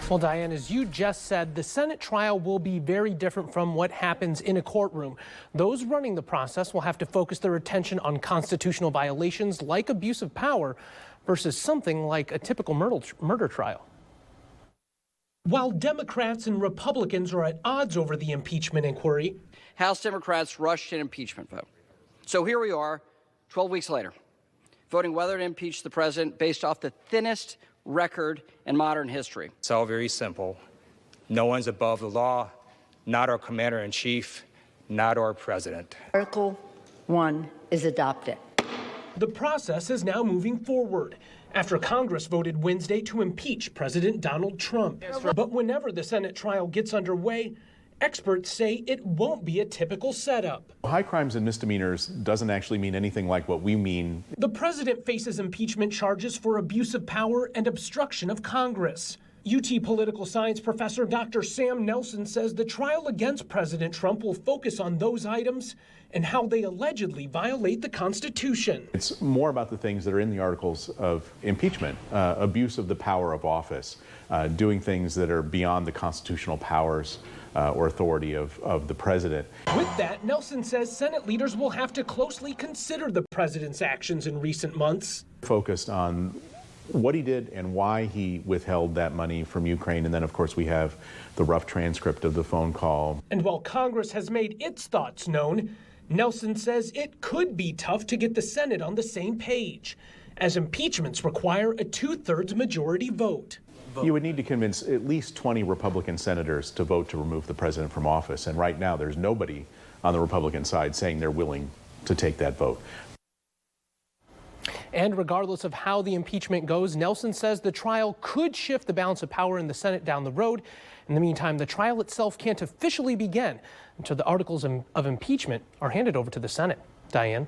Well, Diane, as you just said, the Senate trial will be very different from what happens in a courtroom. Those running the process will have to focus their attention on constitutional violations like abuse of power versus something like a typical murder trial. While Democrats and Republicans are at odds over the impeachment inquiry, House Democrats rushed an impeachment vote. So here we are, 12 weeks later, voting whether to impeach the president based off the thinnest record in modern history. It's all very simple. No one's above the law, not our commander-in-chief, not our president. Article 1 is adopted. The process is now moving forward after Congress voted Wednesday to impeach President Donald Trump. But whenever the Senate trial gets underway, experts say it won't be a typical setup. High crimes and misdemeanors doesn't actually mean anything like what we mean. The president faces impeachment charges for abuse of power and obstruction of Congress. UT political science professor Dr. Sam Nelson says the trial against President Trump will focus on those items and how they allegedly violate the Constitution. It's more about the things that are in the articles of impeachment, abuse of the power of office, doing things that are beyond the constitutional powers or authority of the president. With that, Nelson says Senate leaders will have to closely consider the president's actions in recent months. Focused on what he did and why he withheld that money from Ukraine. And then, of course, we have the rough transcript of the phone call. And while Congress has made its thoughts known, Nelson says it could be tough to get the Senate on the same page, as impeachments require a 2/3 majority vote. You would need to convince at least 20 Republican senators to vote to remove the president from office. And right now, there's nobody on the Republican side saying they're willing to take that vote. And regardless of how the impeachment goes, Nelson says the trial could shift the balance of power in the Senate down the road. In the meantime, the trial itself can't officially begin until the articles of impeachment are handed over to the Senate. Diane?